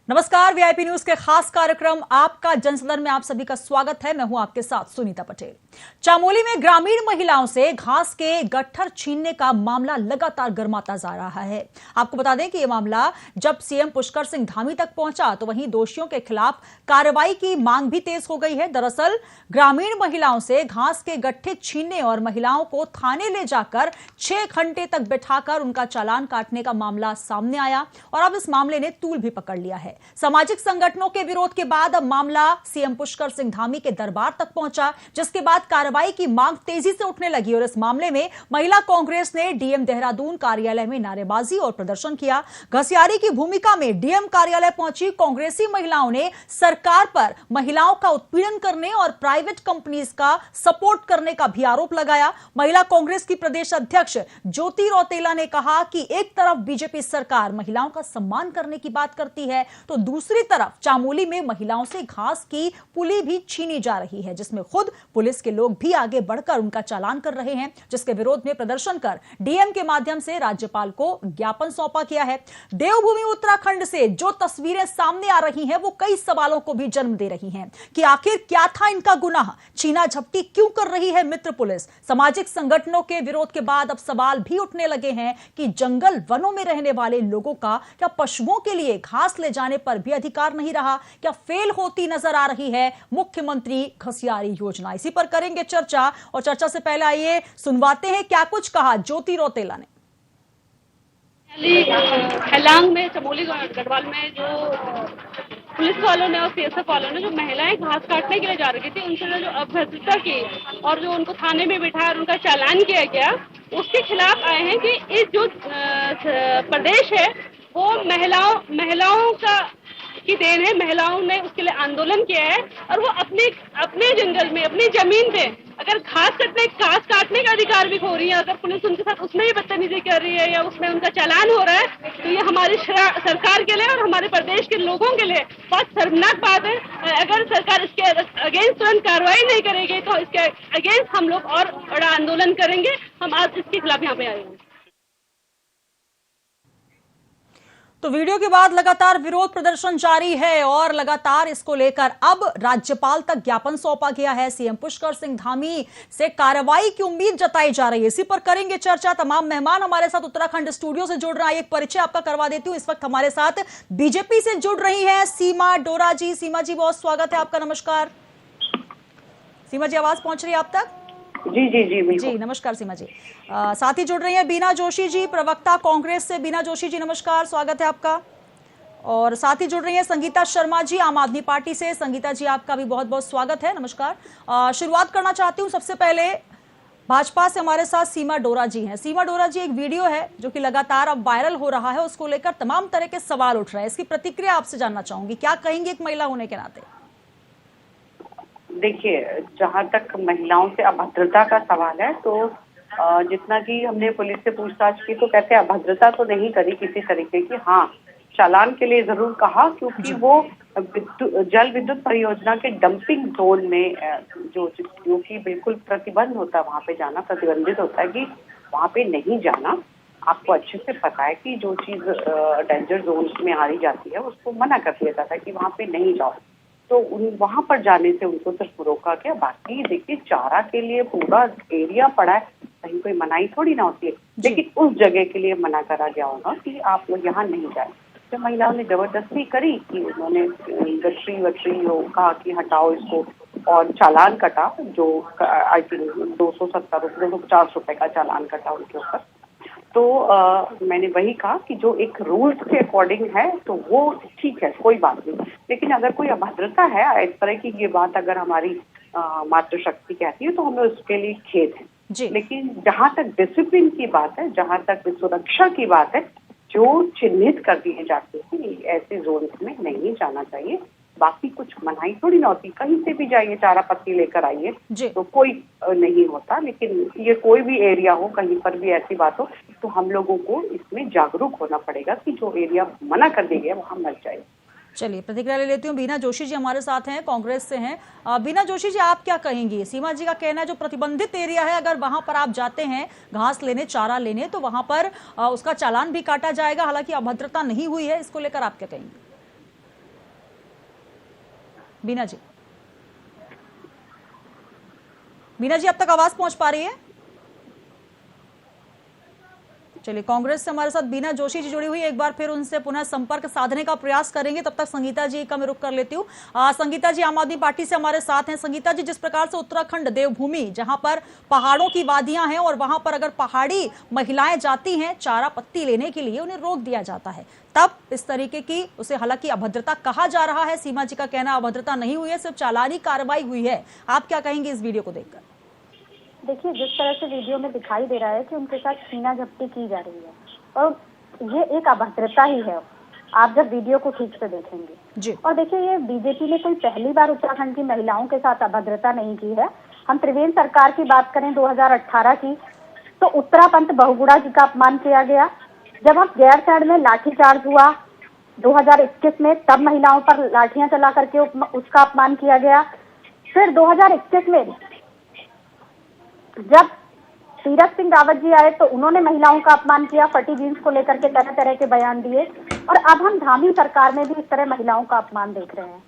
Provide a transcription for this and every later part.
नमस्कार, VIP news के खास कार्यक्रम आपका जनसदन में आप सभी का स्वागत है। मैं हूं आपके साथ सुनीता पटेल। चामोली में ग्रामीण महिलाओं से घास के गट्ठर छीनने का मामला लगातार गर्माता जा रहा है। आपको बता दें कि यह मामला जब सीएम पुष्कर सिंह धामी तक पहुंचा तो वहीं दोषियों के खिलाफ कार्रवाई की मांग भी तेज हो गई है। दरअसल ग्रामीण महिलाओं से घास के गट्ठे छीनने और महिलाओं को थाने ले जाकर 6 घंटे तक बैठाकर उनका चालान काटने का मामला सामने आया और अब इस मामले ने तूल भी पकड़ लिया है। सामाजिक संगठनों के विरोध के बाद अब मामला सीएम पुष्कर सिंह धामी के दरबार तक पहुंचा, जिसके बाद कार्रवाई की मांग तेजी से उठने लगी और इस मामले में महिला कांग्रेस ने डीएम देहरादून कार्यालय में नारेबाजी और प्रदर्शन किया। घसियारी की भूमिका में डीएम कार्यालय पहुंची कांग्रेसी महिलाओं ने सरकार पर महिलाओं का उत्पीड़न करने और प्राइवेट कंपनीज का सपोर्ट करने का भी आरोप लगाया। महिला कांग्रेस की प्रदेश अध्यक्ष ज्योति रौतेला ने कहा कि एक तरफ बीजेपी सरकार महिलाओं का सम्मान करने की बात करती है तो दूसरी तरफ चामोली में महिलाओं से घास की पुली भी छीनी जा रही है, जिसमें खुद पुलिस के लोग भी आगे बढ़कर उनका चालान कर रहे हैं, जिसके विरोध में प्रदर्शन कर डीएम के माध्यम से राज्यपाल को ज्ञापन सौंपा गया है। देवभूमि उत्तराखंड से जो तस्वीरें सामने आ रही हैं वो कई सवालों को भी जन्म दे रही हैं कि आखिर क्या था इनका गुनाह, छीना झपटी क्यों कर रही है मित्र पुलिस। सामाजिक संगठनों के विरोध के बाद अब सवाल भी उठने लगे हैं कि जंगल वनों में रहने वाले लोगों का क्या पशुओं के लिए घास ले जाने पर भी अधिकार नहीं रहा, क्या फेल होती नजर आ रही है मुख्यमंत्री घसियारी योजना। इसी पर करेंगे चर्चा और चर्चा से पहले आइए सुनवाते हैं क्या कुछ कहा ज्योति रौतेला ने। हेलांग में चमोली गढ़वाल में जो पुलिस वालों ने और सीएसएफ वालों ने जो महिलाएं घास काटने के लिए जा रही थी उनसे जो अभद्रता की और जो उनको थाने में बिठाया और उनका चालान किया गया, उसके खिलाफ आए हैं कि इस जो प्रदेश है वो महिलाओं की देन है। महिलाओं ने उसके लिए आंदोलन किया है और वो अपने जंगल में अपनी जमीन पे अगर घास काटने का अधिकार भी खो रही है, अगर पुलिस उनके साथ उसमें भी बदतमीजी कर रही है या उसमें उनका चालान हो रहा है, तो ये हमारी सरकार के लिए और हमारे प्रदेश के लोगों के लिए बहुत शर्मनाक बात है। अगर सरकार इसके अगेंस्ट तुरंत कार्रवाई नहीं करेगी तो इसके अगेंस्ट हम लोग और बड़ा आंदोलन करेंगे। हम आज इसके खिलाफ यहाँ पे आए हैं। तो वीडियो के बाद लगातार विरोध प्रदर्शन जारी है और लगातार इसको लेकर अब राज्यपाल तक ज्ञापन सौंपा गया है। सीएम पुष्कर सिंह धामी से कार्रवाई की उम्मीद जताई जा रही है। इसी पर करेंगे चर्चा। तमाम मेहमान हमारे साथ उत्तराखंड स्टूडियो से जुड़ रहे हैं। एक परिचय आपका करवा देती हूं। इस वक्त हमारे साथ बीजेपी से जुड़ रही है सीमा डोरा जी। सीमा जी, बहुत स्वागत है आपका। नमस्कार सीमा जी, आवाज पहुंच रही है आप तक? जी नमस्कार सीमा जी। साथ ही जुड़ रही हैं बीना जोशी जी, प्रवक्ता कांग्रेस से। बीना जोशी जी नमस्कार, स्वागत है आपका। और साथ ही जुड़ रही हैं संगीता शर्मा जी, आम आदमी पार्टी से। संगीता जी, आपका भी बहुत बहुत स्वागत है, नमस्कार। शुरुआत करना चाहती हूँ सबसे पहले भाजपा से हमारे साथ सीमा डोरा जी हैं। सीमा डोरा जी, एक वीडियो है जो कि लगातार अब वायरल हो रहा है, उसको लेकर तमाम तरह के सवाल उठ रहे हैं। इसकी प्रतिक्रिया आपसे जानना चाहूंगी, क्या कहेंगे एक महिला होने के नाते? देखिए, जहाँ तक महिलाओं से अभद्रता का सवाल है तो जितना कि हमने पुलिस से पूछताछ की तो कहते हैं अभद्रता तो नहीं करी किसी तरीके की। हाँ, चालान के लिए जरूर कहा, क्योंकि वो जल विद्युत परियोजना के डंपिंग जोन में जो कि बिल्कुल प्रतिबंध होता है, वहाँ पे जाना प्रतिबंधित होता है कि वहाँ पे नहीं जाना। आपको अच्छे से पता है कि जो चीज डेंजर जोन में आ रही जाती है उसको मना कर दिया जाता है कि वहाँ पे नहीं जाओ। तो वहां पर जाने से उनको सिर्फ रोका गया। बाकी देखिए, चारा के लिए पूरा एरिया पड़ा है, कहीं कोई मनाही थोड़ी ना होती है, लेकिन उस जगह के लिए मना करा गया होगा कि आप लोग यहाँ नहीं जाए। तो महिलाओं ने जबरदस्ती करी कि उन्होंने गठरी वटरी कहा कि हटाओ इसको, और चालान कटा जो आई थिंक 250 रुपए का चालान कटा उनके ऊपर। तो मैंने वही कहा कि जो एक रूल्स के अकॉर्डिंग है तो वो ठीक है, कोई बात नहीं, लेकिन अगर कोई अभद्रता है इस तरह की ये बात अगर हमारी मातृशक्ति कहती है तो हमें उसके लिए खेद है। लेकिन जहाँ तक डिसिप्लिन की बात है, जहाँ तक सुरक्षा की बात है, जो चिन्हित कर दिए जाते हैं ऐसे जोन में नहीं जाना चाहिए। बाकी कुछ मनाही थोड़ी ना होती, कहीं से भी जाइए चारा पत्ती लेकर आइए तो कोई नहीं होता। लेकिन ये कोई भी एरिया हो, कहीं पर भी ऐसी बात हो तो हम लोगों को इसमें जागरूक होना पड़ेगा कि जो एरिया मना कर दिया गया वहां मत जाए। चलिए, प्रतिक्रिया ले लेती हूँ। बीना जोशी जी हमारे साथ हैं, कांग्रेस से हैं। बीना जोशी जी, आप क्या कहेंगी? सीमा जी का कहना है जो प्रतिबंधित एरिया है, अगर वहां पर आप जाते हैं घास लेने, चारा लेने, तो वहां पर उसका चालान भी काटा जाएगा। हालांकि अभद्रता नहीं हुई है, इसको लेकर आप क्या कहेंगे? बीना जी, बीना जी अब तक आवाज पहुंच पा रही है? चलिए, कांग्रेस से हमारे साथ बीना जोशी जी जुड़ी हुई, एक बार फिर उनसे पुनः संपर्क साधने का प्रयास करेंगे। तब तक संगीता जी का मैं रुख कर लेती हूँ। संगीता जी आम आदमी पार्टी से हमारे साथ हैं। संगीता जी, जिस प्रकार से उत्तराखंड देवभूमि, जहां पर पहाड़ों की वादियां हैं और वहां पर अगर पहाड़ी महिलाएं जाती हैं चारा पत्ती लेने के लिए, उन्हें रोक दिया जाता है, तब इस तरीके की उसे हालांकि अभद्रता कहा जा रहा है। सीमा जी का कहना अभद्रता नहीं हुई है, सिर्फ चालानी कार्रवाई हुई है। आप क्या कहेंगे इस वीडियो को देखकर? देखिए, जिस तरह से वीडियो में दिखाई दे रहा है कि उनके साथ छीना झपटी की जा रही है और ये एक अभद्रता ही है, आप जब वीडियो को ठीक से देखेंगे जी। और देखिए, ये बीजेपी ने कोई पहली बार उत्तराखंड की महिलाओं के साथ अभद्रता नहीं की है। हम त्रिवेंद्र सरकार की बात करें 2018 की, तो उत्तरा पंत बहुगुणा जी का अपमान किया गया। जब हम गैरसैंण में लाठीचार्ज हुआ 2021 में, तब महिलाओं पर लाठियां चला करके उसका अपमान किया गया। फिर 2021 में जब तीरथ सिंह रावत जी आए तो उन्होंने महिलाओं का अपमान किया, फटी जींस को लेकर के तरह तरह के बयान दिए, और अब हम धामी सरकार में भी इस तरह महिलाओं का अपमान देख रहे हैं।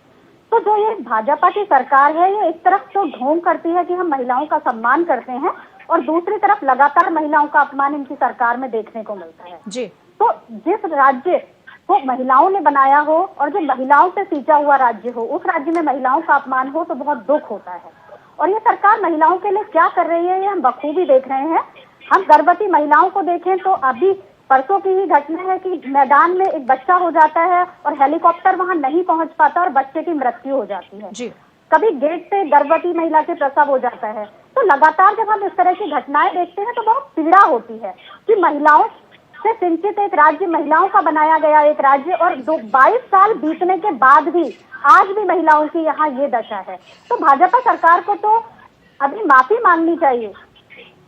तो जो ये भाजपा की सरकार है, ये एक तरफ तो ढोंग करती है कि हम महिलाओं का सम्मान करते हैं, और दूसरी तरफ लगातार महिलाओं का अपमान इनकी सरकार में देखने को मिलता है जी। तो जिस राज्य को महिलाओं ने बनाया हो और जो महिलाओं से सींचा हुआ राज्य हो, उस राज्य में महिलाओं का अपमान हो तो बहुत दुख होता है। और ये सरकार महिलाओं के लिए क्या कर रही है, ये हम बखूबी देख रहे हैं। हम गर्भवती महिलाओं को देखें तो अभी परसों की ही घटना है कि मैदान में एक बच्चा हो जाता है और हेलीकॉप्टर वहां नहीं पहुंच पाता और बच्चे की मृत्यु हो जाती है जी। कभी गेट पे गर्भवती महिला के प्रसव हो जाता है। तो लगातार जब हम इस तरह की घटनाएं देखते हैं तो बहुत पीड़ा होती है कि महिलाओं से सिंचित एक राज्य, महिलाओं का बनाया गया एक राज्य, और 22 साल बीतने के बाद भी आज भी महिलाओं की यहाँ ये दशा है। तो भाजपा सरकार को तो अभी माफी मांगनी चाहिए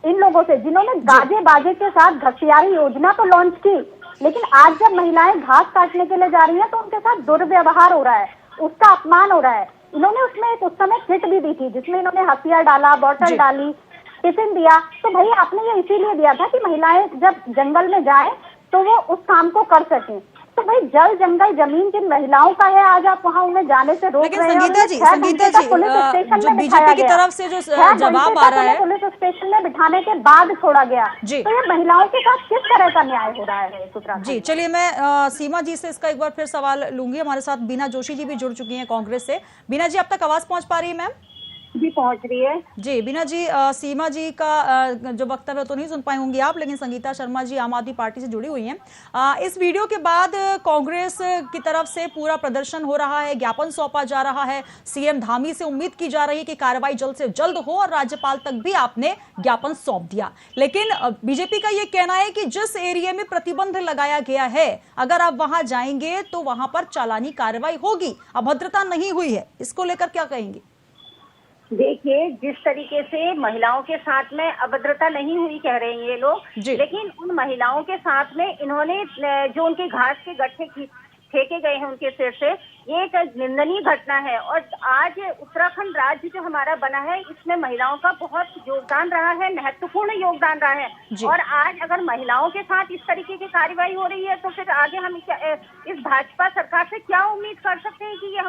इन लोगों से जिन्होंने गाजे बाजे के साथ घसियारी योजना तो लॉन्च की, लेकिन आज जब महिलाएं घास काटने के लिए जा रही हैं तो उनके साथ दुर्व्यवहार हो रहा है, उसका अपमान हो रहा है। इन्होंने उसमें एक उस समय किट भी दी थी जिसमें इन्होंने हथियार डाला, बॉटल डाली, टिफिन दिया। तो भाई आपने ये इसीलिए दिया था कि महिलाएं जब जंगल में जाएं तो वो उस काम को कर सकें। तो भाई जल जंगल जमीन जिन महिलाओं का है, आज आप वहां उन्हें जाने से रोक रहे हैं। संगीता जी, जो बीजेपी की तरफ से जो जवाब आ रहा है, पुलिस स्टेशन में बिठाने के बाद छोड़ा गया, तो ये महिलाओं के साथ किस तरह का न्याय हो रहा है उत्तराखंड? जी चलिए, मैं सीमा जी से इसका एक बार फिर सवाल लूंगी। हमारे साथ बीना जोशी जी भी जुड़ चुकी हैं कांग्रेस से। बीना जी, अब तक आवाज पहुंच पा रही है? मैम जी पहुंच रही है। जी बीना जी, सीमा जी का जो वक्तव्य तो नहीं सुन पाई होंगी आप, लेकिन संगीता शर्मा जी आम आदमी पार्टी से जुड़ी हुई हैं। इस वीडियो के बाद कांग्रेस की तरफ से पूरा प्रदर्शन हो रहा है, ज्ञापन सौंपा जा रहा है। सीएम धामी से उम्मीद की जा रही है कि कार्रवाई जल्द से जल्द हो, और राज्यपाल तक भी आपने ज्ञापन सौंप दिया। लेकिन बीजेपी का यह कहना है कि जिस एरिया में प्रतिबंध लगाया गया है, अगर आप वहां जाएंगे तो वहां पर चालानी कार्रवाई होगी, अभद्रता नहीं हुई है। इसको लेकर क्या कहेंगे? देखिए, जिस तरीके से महिलाओं के साथ में अभद्रता नहीं हुई कह रहे हैं ये लोग, लेकिन उन महिलाओं के साथ में इन्होंने जो उनके घास के गट्ठे फेंके गए हैं उनके सिर से, ये एक निंदनीय घटना है। और आज उत्तराखंड राज्य जो हमारा बना है, इसमें महिलाओं का बहुत योगदान रहा है, महत्वपूर्ण योगदान रहा है। और आज अगर महिलाओं के साथ इस तरीके की कार्रवाई हो रही है तो फिर आगे हम इस भाजपा सरकार से क्या उम्मीद कर सकते हैं कि ये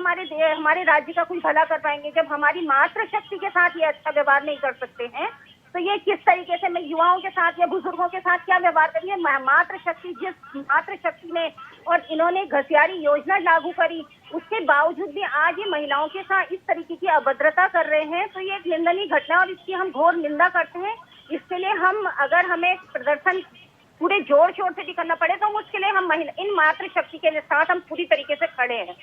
हमारे राज्य का कोई भला कर पाएंगे, जब हमारी मातृशक्ति के साथ ये अच्छा व्यवहार नहीं कर सकते हैं। तो ये किस तरीके से मैं युवाओं के साथ या बुजुर्गों के साथ क्या व्यवहार करेंगे? मातृशक्ति, जिस मातृशक्ति ने और इन्होंने घसियारी योजना लागू करी, उसके बावजूद भी आज ये महिलाओं के साथ इस तरीके की अभद्रता कर रहे हैं, तो ये एक निंदनीय घटना है और इसकी हम घोर निंदा करते हैं। इसके लिए अगर हमें प्रदर्शन पूरे जोर शोर से भी करना पड़े तो उसके लिए हम इन मातृशक्ति के साथ हम पूरी तरीके से खड़े हैं।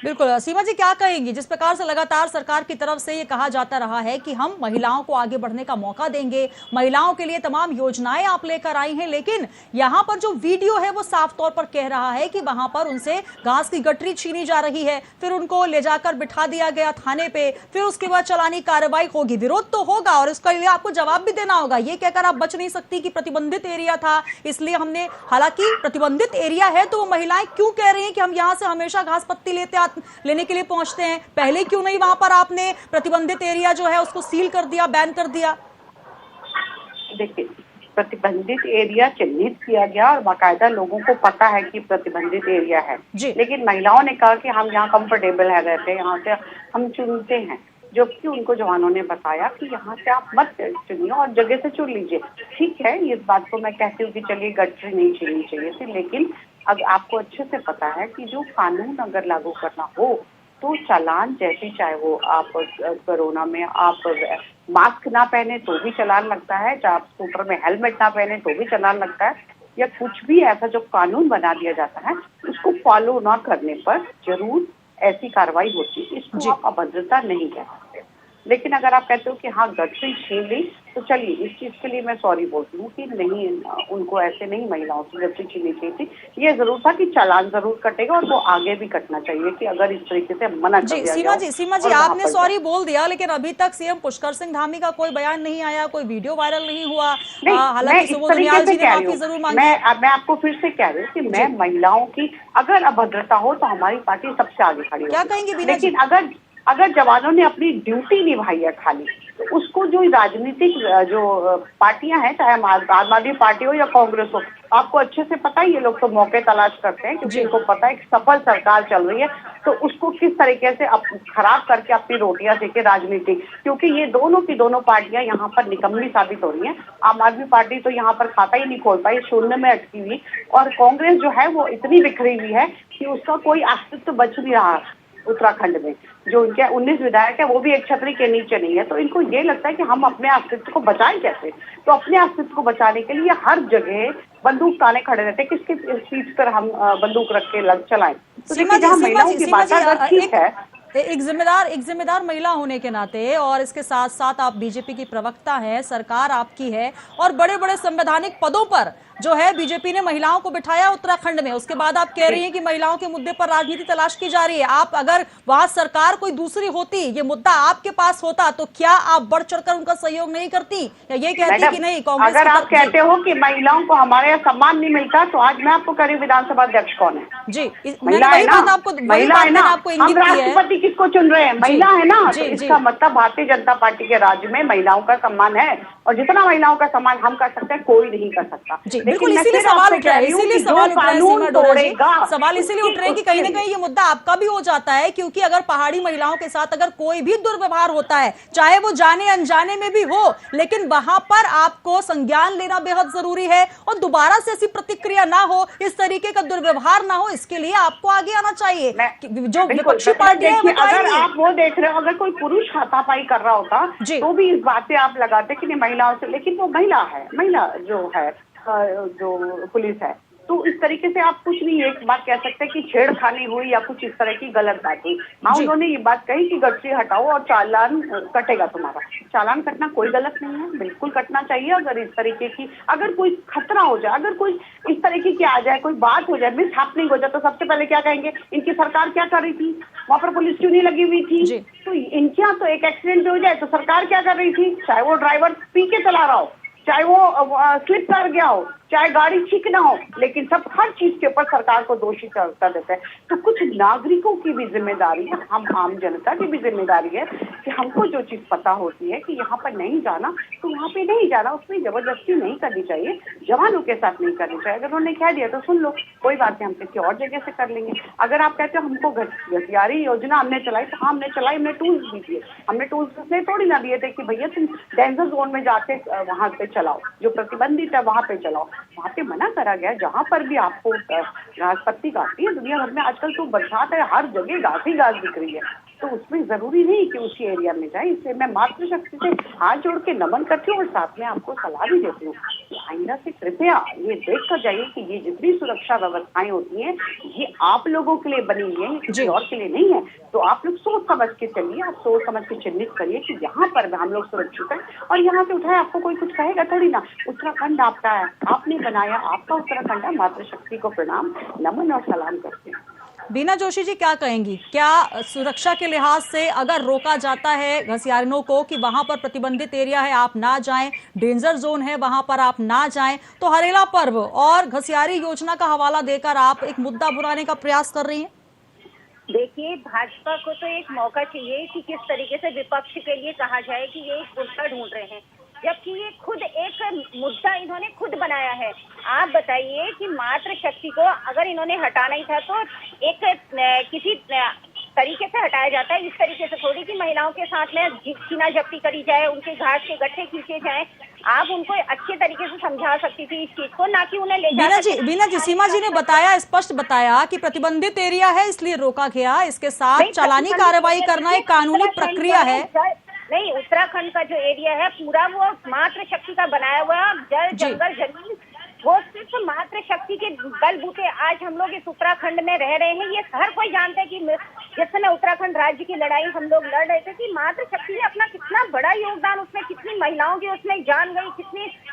बिल्कुल। सीमा जी, क्या कहेंगी? जिस प्रकार से लगातार सरकार की तरफ से ये कहा जाता रहा है कि हम महिलाओं को आगे बढ़ने का मौका देंगे, महिलाओं के लिए तमाम योजनाएं आप लेकर आई हैं, लेकिन यहाँ पर जो वीडियो है वो साफ तौर पर कह रहा है कि वहां पर उनसे घास की गठरी छीनी जा रही है, फिर उनको ले जाकर बिठा दिया गया थाने पे, फिर उसके बाद चालानी कार्रवाई होगी। विरोध तो होगा और इसके लिए आपको जवाब भी देना होगा। ये कहकर आप बच नहीं सकती कि प्रतिबंधित एरिया था इसलिए हमने, हालांकि प्रतिबंधित एरिया है तो वो महिलाएं क्यों कह रही हैं कि हम यहाँ से हमेशा घास पत्ती लेने के लिए पहुंचते हैं, पहले क्यों नहीं वहां पर आपने प्रतिबंधित एरिया जो है उसको सील कर दिया, बैन कर दिया? देखिए, प्रतिबंधित एरिया चिन्हित किया गया और बाकायदा लोगों को पता है कि प्रतिबंधित एरिया है। लेकिन महिलाओं ने कहा कि हम यहाँ कंफर्टेबल है रहते हैं, यहाँ से हम चुनते हैं, जबकि उनको जवानों ने बताया कि यहाँ से आप मत चुनिए और जगह से चुन लीजिए। ठीक है, इस बात को मैं कहती हूँ कि चलिए गठरी नहीं चुननी चाहिए थी, लेकिन अब आपको अच्छे से पता है कि जो कानून अगर लागू करना हो तो चालान जैसे, चाहे वो आप कोरोना में आप मास्क ना पहने तो भी चालान लगता है, चाहे आप स्कूटर में हेलमेट ना पहने तो भी चालान लगता है, या कुछ भी ऐसा जो कानून बना दिया जाता है उसको फॉलो ना करने पर जरूर ऐसी कार्रवाई होती है। इसको आप अभद्रता नहीं कह सकते। लेकिन अगर आप कहते हो कि हाँ गठरी छीन ली, तो चलिए इस चीज के लिए मैं सॉरी बोलती हूँ कि नहीं, उनको ऐसे नहीं महिलाओं की गठरी छीननी चाहिए थी। ये जरूर था कि चालान जरूर कटेगा और वो आगे भी कटना चाहिए कि अगर इस तरीके से मना कर दिया सीमा जी आपने सॉरी बोल दिया, लेकिन अभी तक सीएम पुष्कर सिंह धामी का कोई बयान नहीं आया, कोई वीडियो वायरल नहीं हुआ। हालांकि सुबोध उनियाल जी ने माफी जरूर मांगी। मैं आपको फिर से कह रही हूँ कि मैं महिलाओं की अगर अभद्रता हो तो हमारी पार्टी सबसे आगे खड़ी होगी। क्या कहेंगी बीना जी? लेकिन अगर जवानों ने अपनी ड्यूटी निभाई है खाली, तो उसको जो राजनीतिक जो पार्टियां हैं, चाहे आम आदमी पार्टी हो या कांग्रेस हो, आपको अच्छे से पता है ये लोग तो मौके तलाश करते हैं क्योंकि इनको पता है कि सफल सरकार चल रही है, तो उसको किस तरीके से खराब करके अपनी रोटियां सेके राजनीति। क्योंकि ये दोनों की दोनों पार्टियां यहाँ पर निकम्मी साबित हो रही हैं। आम आदमी पार्टी तो यहाँ पर खाता ही नहीं खोल पाई, शून्य में अटकी हुई, और कांग्रेस जो है वो इतनी बिखरी हुई है कि उसका कोई अस्तित्व बच नहीं रहा। उत्तराखंड में जो उनके 19 विधायक है वो भी एक छतरी के नीचे नहीं है, तो इनको ये लगता है कि हम अपने अस्तित्व को बचाएं कैसे। तो अपने अस्तित्व को बचाने के लिए हर जगह बंदूक ताने खड़े रहते हैं, किसकी सीट पर हम बंदूक रख के चलाएं। तो देखिए जहाँ महिलाओं की बात अगर ठीक है, एक जिम्मेदार महिला होने के नाते, और इसके साथ साथ आप बीजेपी की प्रवक्ता हैं, सरकार आपकी है, और बड़े बड़े संवैधानिक पदों पर जो है बीजेपी ने महिलाओं को बिठाया उत्तराखंड में। उसके बाद आप कह रही हैं कि महिलाओं के मुद्दे पर राजनीति तलाश की जा रही है। आप अगर वहां सरकार कोई दूसरी होती, ये मुद्दा आपके पास होता, तो क्या आप बढ़ चढ़कर उनका सहयोग नहीं करती, या ये कहती कि नहीं कांग्रेस? अगर आप कहते हो कि महिलाओं को हमारे यहाँ सम्मान नहीं मिलता, तो आज मैं आपको कह रही हूँ विधानसभा अध्यक्ष कौन है? जी, महिला है ना, महिला है ना। हम राष्ट्रपति किसको चुन रहे हैं? महिला है ना। तो इसका मतलब भारतीय जनता पार्टी के राज्य में महिलाओं का सम्मान है, और जितना महिलाओं का सम्मान हम कर सकते हैं कोई नहीं कर सकता। बिल्कुल, इसीलिए सवाल उठ रहा है, सवाल इसीलिए उठ रहे हैं कि कहीं ना कहीं ये मुद्दा आपका भी हो जाता है, क्योंकि अगर पहाड़ी महिलाओं के साथ अगर कोई भी दुर्व्यवहार होता है, चाहे वो जाने अनजाने में भी हो, लेकिन वहां पर आपको संज्ञान लेना बेहद जरूरी है, और दोबारा से ऐसी प्रतिक्रिया ना हो, इस तरीके का दुर्व्यवहार ना हो, इसके लिए आपको आगे आना चाहिए। जो विपक्षी पार्टी है, अगर आप वो देख रहे हो, अगर कोई पुरुष हाथापाई कर रहा होता तो भी इस बात पे आप लगाते कि नहीं महिलाओं से, लेकिन वो महिला है, महिला जो है जो पुलिस है, तो इस तरीके से आप कुछ नहीं एक बात कह सकते कि छेड़खानी हुई या कुछ इस तरह की गलत बात हुई। हाँ, उन्होंने ये बात कही कि गठरी हटाओ और चालान कटेगा तुम्हारा। चालान कटना कोई गलत नहीं है, बिल्कुल कटना चाहिए। अगर इस तरीके की अगर कोई खतरा हो जाए, अगर कोई इस तरीके की आ जाए, कोई बात हो जाए, मिस हैपनिंग हो जाए, तो सबसे पहले क्या कहेंगे, इनकी सरकार क्या कर रही थी, वहां पर पुलिस क्यों नहीं लगी हुई थी। तो इनके यहाँ तो एक एक्सीडेंट हो जाए तो सरकार क्या कर रही थी, चाहे वो ड्राइवर पी के चला रहा हो, चाहे वो स्लिप कर गया हो, चाहे गाड़ी ठीक ना हो, लेकिन सब हर चीज के ऊपर सरकार को दोषी कर देते हैं। तो कुछ नागरिकों की भी जिम्मेदारी है, हम आम जनता की भी जिम्मेदारी है कि हमको जो चीज पता होती है कि यहाँ पर नहीं जाना तो वहाँ पे नहीं जाना, उसमें जबरदस्ती नहीं करनी चाहिए, जवानों के साथ नहीं करनी चाहिए। अगर उन्होंने कह दिया तो सुन लो, कोई बात नहीं, हम किसी और जगह से कर लेंगे। अगर आप कहते हो हमको घसियारी योजना हमने चलाई, तो हाँ हमने चलाई, हमने टूल्स भी दिए, हमने टूल्स इसलिए थोड़ी ना दिए थे कि भैया तुम डेंजर जोन में जाके वहां पे चलाओ, जो प्रतिबंधित है वहां पे चलाओ। वहां पे मना करा गया, जहां पर भी आपको घास पत्ती काटती है, दुनिया भर में आजकल तो बरसात है, हर जगह घास ही घास दिख रही है, तो उसमें जरूरी नहीं कि उसी एरिया में जाए। इसलिए मैं मातृशक्ति से हाथ जोड़ के नमन करती हूँ और साथ में आपको सलाह भी देती हूँ कि आइंदा से कृपया ये देख कर जाइए कि ये जितनी सुरक्षा व्यवस्थाएं होती हैं ये आप लोगों के लिए बनी हुई है, किसी और के लिए नहीं है। तो आप लोग सोच समझ के चलिए, आप सोच समझ के चिन्हित करिए कि यहाँ पर हम लोग सुरक्षित हैं, और यहाँ से उठाए आपको कोई कुछ कहेगा थोड़ी ना। उत्तराखंड आपका है, आपने बनाया, आपका उत्तराखंड है। मातृशक्ति को प्रणाम, नमन और सलाम करते हैं। बीना जोशी जी क्या कहेंगी, क्या सुरक्षा के लिहाज से अगर रोका जाता है घसियारिनों को कि वहां पर प्रतिबंधित एरिया है आप ना जाएं, डेंजर जोन है वहां पर आप ना जाएं, तो हरेला पर्व और घसियारी योजना का हवाला देकर आप एक मुद्दा बुलाने का प्रयास कर रही हैं? देखिए, भाजपा को तो एक मौका चाहिए कि किस तरीके से विपक्ष के लिए कहा जाए कि ये एक मुद्दा ढूंढ रहे हैं। जबकि ये खुद एक मुद्दा इन्होंने खुद बनाया है। आप बताइए कि मातृशक्ति को अगर इन्होंने हटाना ही था तो एक किसी तरीके से हटाया जाता है, इस तरीके से थोड़ी कि महिलाओं के साथ में छीना झपटी करी जाए, उनके घास के गट्ठे खींचे जाए। आप उनको अच्छे तरीके से समझा सकती थी इस चीज को, ना कि उन्हें ले जाकर। बीना जी, सीमा जी ने बताया, स्पष्ट बताया कि प्रतिबंधित एरिया है इसलिए रोका गया, इसके साथ चालानी कार्रवाई करना एक कानूनी प्रक्रिया है। नहीं, उत्तराखंड का जो एरिया है पूरा वो मातृशक्ति का बनाया हुआ, जल जंगल जमीन, वो सिर्फ मातृशक्ति के बलबूते आज हम लोग इस उत्तराखंड में रह रहे हैं। ये हर कोई जानता है कि जिस समय उत्तराखंड राज्य की लड़ाई हम लोग लड़ रहे थे कि मातृशक्ति ने अपना कितना बड़ा योगदान, उसमें कितनी महिलाओं की उसमें जान गई,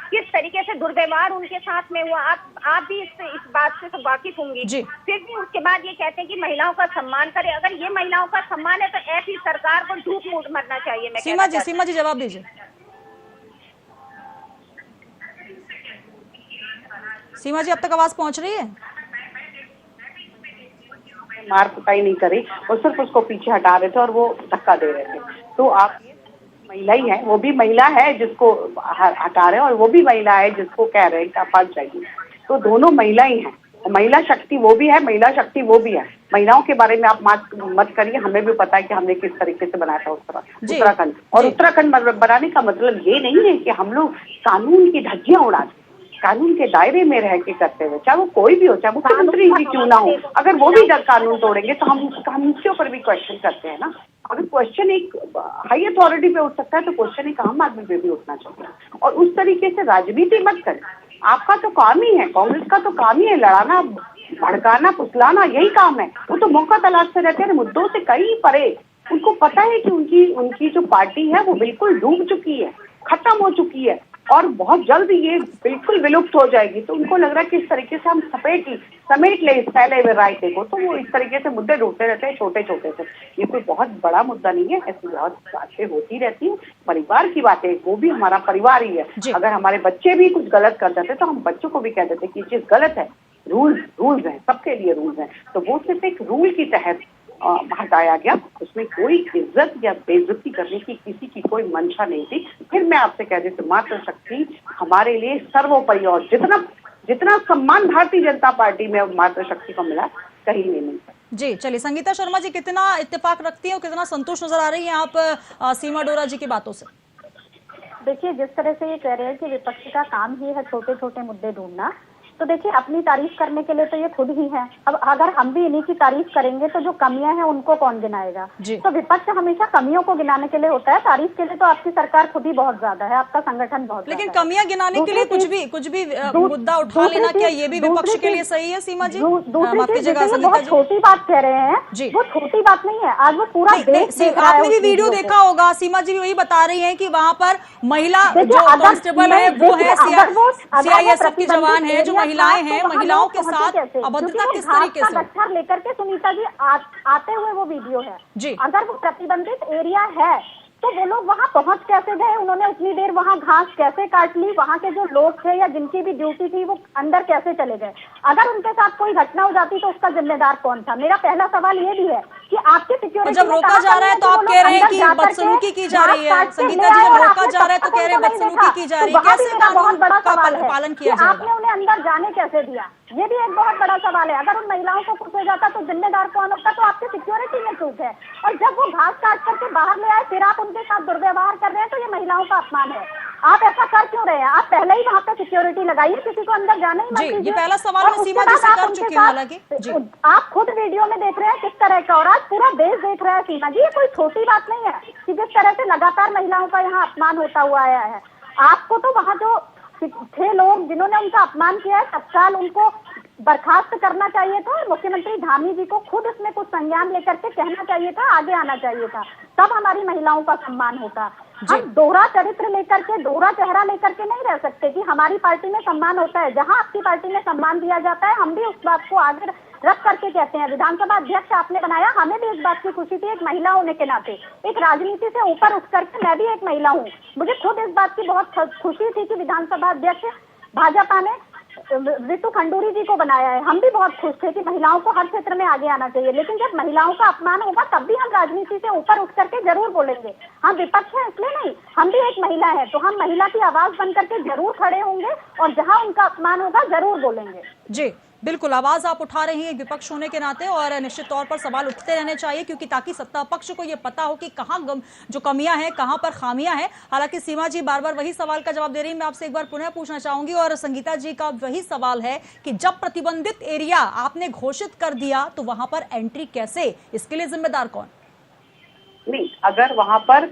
किस तरीके से दुर्व्यवहार उनके साथ में हुआ। आप भी इस बात से तो वाकिफ होंगी। फिर भी उसके बाद ये कहते हैं कि महिलाओं का सम्मान करें। अगर ये महिलाओं का सम्मान है तो ऐसी सरकार को झूठ मूठ मरना चाहिए। मैं सीमा जी जवाब दीजिए। सीमा जी, अब तक आवाज पहुंच रही है? मार कुटाई नहीं करी और सिर्फ उसको पीछे हटा रहे थे और वो धक्का दे रहे थे। तो आप महिला ही है, वो भी महिला है जिसको हटा रहे हैं और वो भी महिला है जिसको कह रहे हैं कि आप हट जाइए। तो दोनों महिला ही हैं। महिला शक्ति वो भी है, महिला शक्ति वो भी है। महिलाओं के बारे में आप मत करिए, हमें भी पता है कि हमने किस तरीके से बनाया था उत्तराखंड। और उत्तराखंड बनाने का मतलब ये नहीं है कि हम लोग कानून की धज्जियां उड़ा दें। कानून के दायरे में रह के करते हुए, चाहे वो कोई भी हो, चाहे मुख्यमंत्री जी क्यों ना हो, अगर वो भी कानून तोड़ेंगे तो हम उसके ऊपर भी क्वेश्चन करते हैं ना। अगर क्वेश्चन एक हाई अथॉरिटी पे उठ सकता है तो क्वेश्चन एक आम आदमी पे भी उठना चाहिए। और उस तरीके से राजनीति मत करें। आपका तो काम ही है, कांग्रेस का तो काम ही है लड़ाना, भड़काना, फुसलाना, यही काम है। वो तो मौका तलाश से रहते हैं, मुद्दों से कहीं परे। उनको पता है कि उनकी जो पार्टी है वो बिल्कुल डूब चुकी है, खत्म हो चुकी है और बहुत जल्द ये बिल्कुल विलुप्त हो जाएगी। तो उनको लग रहा है कि इस तरीके से हम समेट ले इस फैले हुए रायते को। तो वो इस तरीके से मुद्दे ढूंढते रहते हैं छोटे छोटे से। ये कोई बहुत बड़ा मुद्दा नहीं है, ऐसी बहुत बातें होती रहती हैं, परिवार की बातें, वो भी हमारा परिवार ही है। अगर हमारे बच्चे भी कुछ गलत कर देते तो हम बच्चों को भी कह देते कि ये चीज गलत है। रूल्स हैं, सबके लिए रूल्स हैं। तो वो सिर्फ एक रूल की तहत हटाया गया, उसमें कोई इज्जत या बेइज्जती करने की किसी की कोई मंशा नहीं थी। फिर मैं आपसे कह देती हूँ, मातृशक्ति हमारे लिए सर्वोपरि, और जितना सम्मान भारतीय जनता पार्टी में मातृशक्ति को मिला कहीं नहीं मिलता। जी चलिए, संगीता शर्मा जी कितना इत्तेफाक रखती हैं और कितना संतुष्ट नजर आ रही हैं आप सीमा डोरा जी की बातों से? देखिए, जिस तरह से ये कह रहे हैं कि विपक्ष का काम ही है छोटे छोटे मुद्दे ढूंढना, तो देखिए अपनी तारीफ करने के लिए तो ये खुद ही है। अब अगर हम भी इन्हीं की तारीफ करेंगे तो जो कमियां हैं उनको कौन गिनाएगा? तो विपक्ष हमेशा कमियों को गिनाने के लिए होता है, तारीफ के लिए तो आपकी सरकार खुद ही बहुत ज्यादा है, आपका संगठन बहुत। लेकिन कमियां गिनाने के लिए कुछ भी मुद्दा उठा लेना, क्या ये भी विपक्ष के लिए सही है? सीमा जी, बहुत छोटी बात कह रहे हैं, वो छोटी बात नहीं है। आज वो पूरा देश, आपने भी वीडियो देखा होगा, सीमा जी भी वही बता रही है कि वहाँ पर महिला जो कांस्टेबल है वो है CISF की जवान है, जो महिलाएं हैं, महिलाओं के साथ अभद्रता किस तरीके से? गट्ठर लेकर के सुनीता जी आते हुए वो वीडियो है जी। अगर वो प्रतिबंधित एरिया है तो वो लोग वहाँ पहुंच कैसे गए? उन्होंने उतनी देर वहाँ घास कैसे काट ली? वहाँ के जो लोग थे या जिनकी भी ड्यूटी थी वो अंदर कैसे चले गए? अगर उनके साथ कोई घटना हो जाती तो उसका जिम्मेदार कौन था? मेरा पहला सवाल ये भी है कि आपके सिक्योरिटी, जब रोका जा रहा है तो आप कह रहे हैं कि बदसलूकी की जा रही है। संगीता जी, जब रोका जा रहा है तो कह रहे हैं बदसलूकी की जा रही है। कैसे कानून का पालन किया जाएगा? आपने उन्हें अंदर जाने कैसे दिया? ये भी एक बहुत बड़ा सवाल है। अगर उन महिलाओं को कुछ हो जाता तो जिम्मेदार कौन होता? तो आपके सिक्योरिटी में चूक है। और जब वो घास काट करके बाहर ले आए फिर आप उनके साथ दुर्व्यवहार कर रहे हैं तो ये महिलाओं का अपमान है। आप ऐसा कर क्यों रहे हैं? आप पहले ही वहाँ पे सिक्योरिटी लगाइए, किसी को अंदर जाने ही मत दीजिए। ये पहला सवाल मैं सीमा जी से कर चुकी हूँ, हालांकि आप खुद वीडियो में देख रहे हैं किस तरह का, और आज पूरा देश देख रहा है। सीमा जी, ये कोई छोटी बात नहीं है कि जिस तरह से लगातार महिलाओं का यहाँ अपमान होता हुआ आया है। आपको तो वहाँ जो थे लोग जिन्होंने उनका अपमान किया है, तत्काल उनको बर्खास्त करना चाहिए था और मुख्यमंत्री धामी जी को खुद इसमें कुछ संज्ञान लेकर के कहना चाहिए था, आगे आना चाहिए था, तब हमारी महिलाओं का सम्मान होता। हम दोहरा चरित्र लेकर के, दोहरा चेहरा लेकर के नहीं रह सकते कि हमारी पार्टी में सम्मान होता है। जहां आपकी पार्टी में सम्मान दिया जाता है हम भी उस बात को आगे रख करके कहते हैं। विधानसभा अध्यक्ष आपने बनाया, हमें भी इस बात की खुशी थी, एक महिला होने के नाते, एक राजनीति से ऊपर उठ करके मैं भी एक महिला हूँ, मुझे खुद इस बात की बहुत खुशी थी कि विधानसभा अध्यक्ष भाजपा ने रितु खंडूरी जी को बनाया है। हम भी बहुत खुश थे कि महिलाओं को हर क्षेत्र में आगे आना चाहिए, लेकिन जब महिलाओं का अपमान होगा तब भी हम राजनीति से ऊपर उठ करके जरूर बोलेंगे। हम विपक्ष है इसलिए नहीं, हम भी एक महिला है, तो हम महिला की आवाज बन करके जरूर खड़े होंगे और जहां उनका अपमान होगा जरूर बोलेंगे। जी बिल्कुल, आवाज आप उठा रही हैं विपक्ष होने के नाते, और निश्चित तौर पर सवाल उठते रहने चाहिए, क्योंकि ताकि सत्ता पक्ष को ये पता हो कि कहाँ जो कमियां हैं, कहां पर खामियां हैं। हालांकि सीमा जी बार बार वही सवाल का जवाब दे रही हैं, मैं आपसे एक बार पुनः पूछना चाहूंगी, और संगीता जी का वही सवाल है कि जब प्रतिबंधित एरिया आपने घोषित कर दिया तो वहां पर एंट्री कैसे, इसके लिए जिम्मेदार कौन? नहीं, अगर वहां पर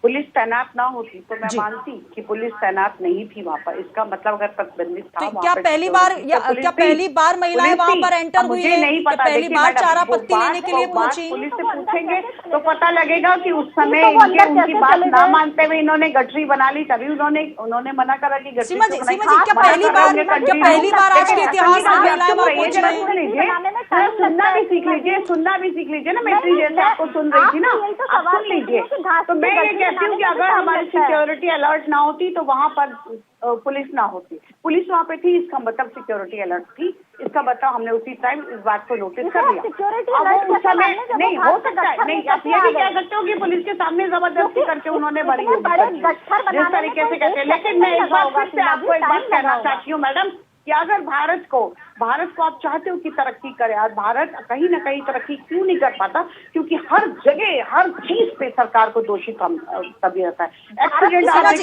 पुलिस तैनात ना होती तो मैं मानती कि पुलिस तैनात नहीं थी वहां पर। इसका मतलब अगर प्रतिबंधित था, तो क्या पहली बार महिलाएं वहां पर एंटर हुई है? नहीं पता, पहली बार चारा पत्ती लेने के लिए पहुंची? पुलिस से पूछेंगे तो पता लगेगा कि उस समय उनकी बात ना मानते हुए इन्होंने गठरी बना ली, तभी उन्होंने मना करा कि गठरी। सीमा जी, क्या पहली बार आज के इतिहास में महिलाएं वहां पहुंच रही हैं? सुनना भी सीख लीजिए ना। मैं इतनी देर से आपको सुन रही थी ना, आप सुन लीजिए। तो मैं ये कहती हूँ कि अगर हमारी सिक्योरिटी अलर्ट ना होती तो वहां पर पुलिस ना होती। पुलिस वहाँ पे थी, इसका मतलब सिक्योरिटी अलर्ट थी, इसका मतलब हमने उसी टाइम इस बात को नोटिस कर लिया। अब उस समय नहीं हो सकता है, नहीं आप ये भी कह सकते हो कि पुलिस के सामने जबरदस्ती करके उन्होंने बड़ी जिस तरीके से कहते हैं। लेकिन मैं इस बात फिर से आपको एक बात कहना चाहती हूँ मैडम, कि अगर भारत को आप चाहते हो कि तरक्की करे, आज भारत कहीं ना कहीं तरक्की क्यों नहीं कर पाता? क्योंकि हर जगह हर चीज पे सरकार को दोषी तभी रहता है। एक्सीडेंट सरकार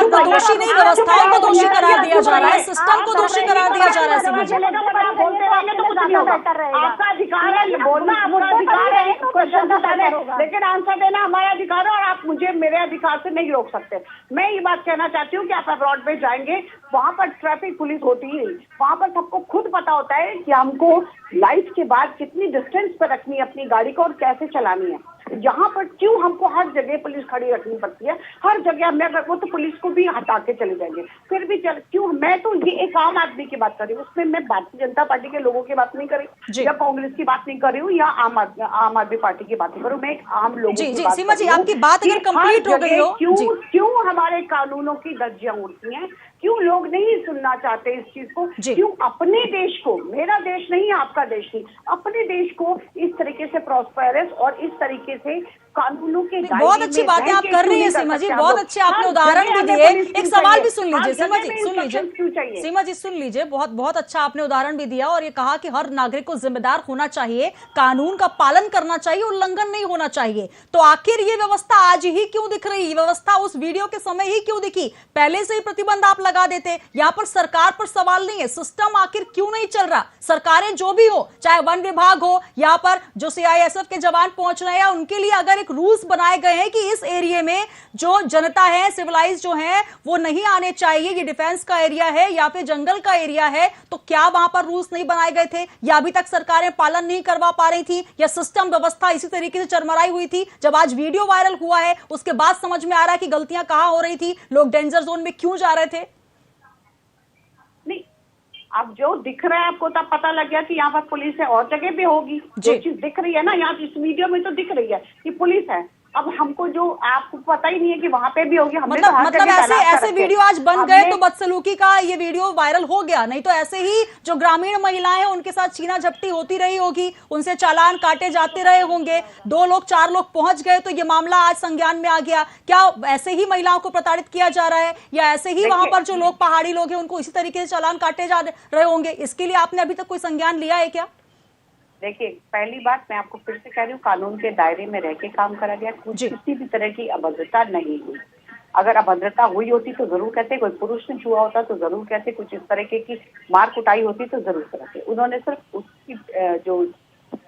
को दोषी नहीं, व्यवस्थाओं को दोषी करार दिया जा रहा है, सिस्टम को दोषी करार दिया जा रहा है। बोलते रहेंगे तो कुछ नहीं होगा। आपका अधिकार है बोलना, आपका अधिकार है क्वेश्चन उठाने, लेकिन आंसर देना हमारा अधिकार है, और आप मुझे मेरे अधिकार से नहीं रोक सकते। मैं ये बात कहना चाहती हूँ कि आप अब्रॉड में जाएंगे, वहां पर ट्रैफिक पुलिस होती ही नहीं, वहां पर सबको खुद पता होता है कि हमको लाइट के बाद कितनी डिस्टेंस पर रखनी है अपनी गाड़ी को और कैसे चलानी है। यहाँ पर क्यों हमको हर जगह पुलिस खड़ी रखनी पड़ती है? हर जगह मैं वो तो पुलिस को भी हटा के चले जाएंगे, फिर भी क्यों? मैं तो ये एक आम आदमी की बात कर रही हूँ, उसमें मैं भारतीय जनता पार्टी के लोगों की बात नहीं कर रही, या कांग्रेस की बात नहीं कर रही हूँ, या आम आदमी पार्टी की बात नहीं कर रही हूँ। मैं एक आम लोगों की बात। सीमा जी, आपकी बात अगर कंप्लीट हो गई हो, क्यों हमारे कानूनों की धज्जियां उड़ती हैं? क्यों लोग नहीं सुनना चाहते इस चीज को? क्यों अपने देश को, मेरा देश नहीं आपका देश नहीं, अपने देश को इस तरीके से प्रॉस्पेरस और इस तरीके से कानूनों के बहुत अच्छी बातें आप कर रही हैं सीमा जी, बहुत अच्छे आपने उदाहरण भी दिए। एक सवाल भी सुन लीजिए सीमा जी, सीमा जी सुन लीजिए, बहुत बहुत अच्छा आपने उदाहरण भी दिया, और ये कहा कि हर नागरिक को जिम्मेदार होना चाहिए, कानून का पालन करना चाहिए, उल्लंघन नहीं होना चाहिए। तो आखिर ये व्यवस्था आज ही क्यों दिख रही? व्यवस्था उस वीडियो के समय ही क्यों दिखी? पहले से ही प्रतिबंध आप लगा देते। यहाँ पर सरकार पर सवाल नहीं है, सिस्टम आखिर क्यों नहीं चल रहा? सरकारें जो भी हो, चाहे वन विभाग हो, यहाँ पर जो सीआईएसएफ के जवान पहुंच रहे हैं, उनके लिए अगर रूल्स बनाए गए हैं कि इस एरिया में जो जनता है, सिविलाइज जो है, वो नहीं आने चाहिए, ये डिफेंस का एरिया है या फिर जंगल का एरिया है, तो क्या वहां पर रूल्स नहीं बनाए गए थे, या अभी तक सरकारें पालन नहीं करवा पा रही थी, या सिस्टम व्यवस्था इसी तरीके से चरमराई हुई थी? जब आज वीडियो वायरल हुआ है उसके बाद समझ में आ रहा है कि गलतियां कहां हो रही थी, लोग डेंजर जोन में क्यों जा रहे थे। नहीं, अब जो दिख रहा है आपको तब पता लग गया कि यहाँ पर पुलिस है, और जगह भी होगी। जो चीज दिख रही है ना, यहाँ इस वीडियो में तो दिख रही है कि पुलिस है। अब हमको जो आपको पता ही नहीं है कि वहां पे भी होगी। मतलब ऐसे वीडियो आज बन गए तो बदसलूकी का ये वीडियो वायरल हो गया, नहीं तो ऐसे ही जो ग्रामीण महिलाएं हैं उनके साथ छीना झपटी होती रही होगी, उनसे चालान काटे जाते रहे होंगे, 2 लोग 4 लोग पहुंच गए तो ये मामला आज संज्ञान में आ गया। क्या ऐसे ही महिलाओं को प्रताड़ित किया जा रहा है, या ऐसे ही वहां पर जो लोग पहाड़ी लोग हैं उनको इसी तरीके से चालान काटे जा रहे होंगे? इसके लिए आपने अभी तक कोई संज्ञान लिया है क्या? देखिए, पहली बात मैं आपको फिर से कह रही हूँ, कानून के दायरे में रह के काम करा गया, किसी भी तरह की अभद्रता नहीं हुई। अगर अभद्रता हुई होती तो जरूर कहते, कोई पुरुष ने छुआ होता तो जरूर कहते, कुछ इस तरीके की मार कुटाई होती तो जरूर कहते। उन्होंने सिर्फ उसकी जो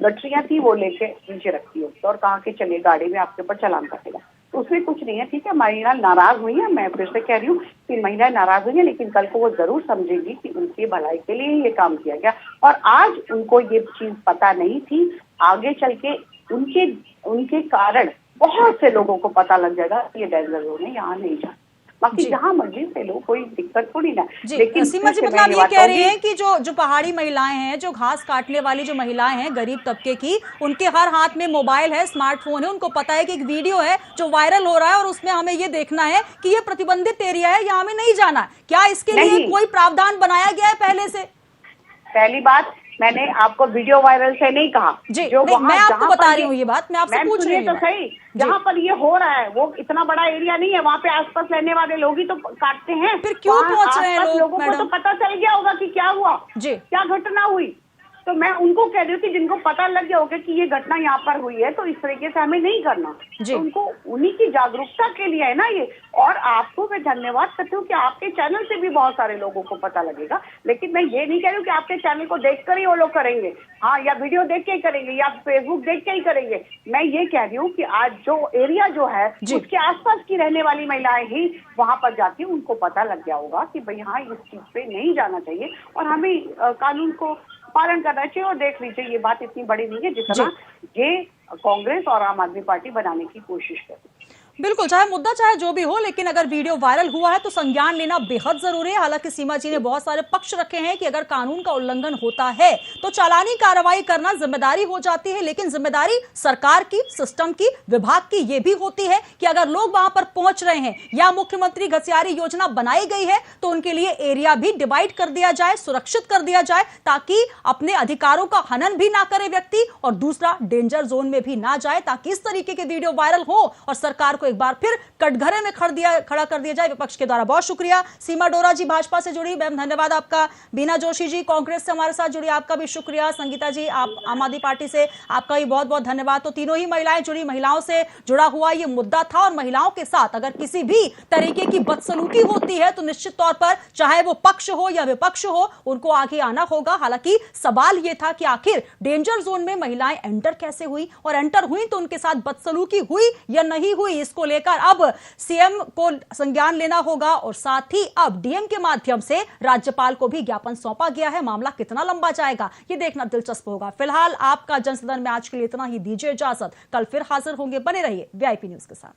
गठरियां थी वो लेके नीचे रखी होती और कहा कि चलिए गाड़ी में आपके ऊपर चालान काटेगा, तो उसमें कुछ नहीं है। ठीक है, महिला नाराज हुई है, मैं फिर से कह रही हूँ कि महिलाएं नाराज हुई है, लेकिन कल को वो जरूर समझेगी कि उनकी भलाई के लिए ये काम किया गया, और आज उनको ये चीज पता नहीं थी। आगे चल के उनके कारण बहुत से लोगों को पता लग जाएगा ये डेंजर जोन है, यहाँ नहीं जाना। बाकी जहाँ मर्जी से लो, कोई दिक्कत थोड़ी ना। लेकिन सीमा जी, मतलब ये कह रही हैं कि जो पहाड़ी महिलाएं हैं, जो घास काटने वाली जो महिलाएं हैं गरीब तबके की, उनके हर हाथ में मोबाइल है, स्मार्टफोन है, उनको पता है कि एक वीडियो है जो वायरल हो रहा है और उसमें हमें ये देखना है कि ये प्रतिबंधित एरिया है, यहाँ हमें नहीं जाना। क्या इसके लिए कोई प्रावधान बनाया गया है पहले से? पहली बात, मैंने आपको वीडियो वायरल से नहीं कहा जी, जो नहीं, मैं आपको बता रही हूँ ये बात, मैं आपसे पूछ रही हूँ तो सही। जहाँ पर ये हो रहा है वो इतना बड़ा एरिया नहीं है, वहाँ पे आसपास रहने वाले लोग ही तो काटते हैं। फिर क्यों पहुंच रहे हैं लोगों को तो पता चल गया होगा कि क्या हुआ, जी, क्या घटना हुई। तो मैं उनको कह रही हूँ कि जिनको पता लग गया होगा कि ये घटना यहाँ पर हुई है, तो इस तरीके से हमें नहीं करना। तो उनको उन्हीं की जागरूकता के लिए है ना ये। और आपको मैं धन्यवाद करती हूँ कि आपके चैनल से भी बहुत सारे लोगों को पता लगेगा। लेकिन मैं ये नहीं कह रही हूँ कि आपके चैनल को देखकर ही वो लोग करेंगे, हाँ, या वीडियो देख के ही करेंगे, या फेसबुक देख के ही करेंगे। मैं ये कह रही हूँ कि आज जो एरिया जो है उसके आसपास की रहने वाली महिलाएं ही वहां पर जाती, उनको पता लग गया होगा कि भाई हाँ, इस चीज पे नहीं जाना चाहिए और हमें कानून को पालन करना चाहिए। और देख लीजिए, ये बात इतनी बड़ी नहीं है जितना ये कांग्रेस और आम आदमी पार्टी बनाने की कोशिश कर रही है। बिल्कुल, चाहे मुद्दा चाहे जो भी हो, लेकिन अगर वीडियो वायरल हुआ है तो संज्ञान लेना बेहद जरूरी है। हालांकि सीमा जी ने बहुत सारे पक्ष रखे हैं कि अगर कानून का उल्लंघन होता है तो चालानी कार्रवाई करना जिम्मेदारी हो जाती है, लेकिन जिम्मेदारी सरकार की, सिस्टम की, विभाग की ये भी होती है कि अगर लोग वहां पर पहुंच रहे हैं या मुख्यमंत्री घसियारी योजना बनाई गई है तो उनके लिए एरिया भी डिवाइड कर दिया जाए, सुरक्षित कर दिया जाए, ताकि अपने अधिकारों का हनन भी ना करे व्यक्ति और दूसरा डेंजर जोन में भी ना जाए, ताकि इस तरीके के वीडियो वायरल हो और सरकार को एक बार फिर कटघरे में खड़ा कर दिया जाए विपक्ष के द्वारा। बहुत शुक्रिया सीमा डोरा जी भाजपा से जुड़ी, मैम धन्यवाद आपका। बीना जोशी जी कांग्रेस से हमारे साथ जुड़ी, आपका भी शुक्रिया। संगीता जी आप आम आदमी पार्टी से, आपका भी बहुत बहुत धन्यवाद। तो तीनों ही महिलाएं जुड़ी, महिलाओं से जुड़ा हुआ ये मुद्दा था और महिलाओं के साथ अगर किसी भी तरीके की बदसलूकी होती है तो निश्चित तौर पर चाहे वो पक्ष हो या विपक्ष हो, उनको आगे आना होगा। हालांकि सवाल यह था कि आखिर डेंजर जोन में महिलाएं एंटर कैसे हुई और एंटर हुई तो उनके साथ बदसलूकी हुई या नहीं हुई, इसको लेकर अब सीएम को संज्ञान लेना होगा और साथ ही अब डीएम के माध्यम से राज्यपाल को भी ज्ञापन सौंपा गया है। मामला कितना लंबा जाएगा ये देखना दिलचस्प होगा। फिलहाल आपका जनसदन में आज के लिए इतना ही, दीजिए इजाजत। कल फिर हाजिर होंगे, बने रहिए वीआईपी न्यूज के साथ।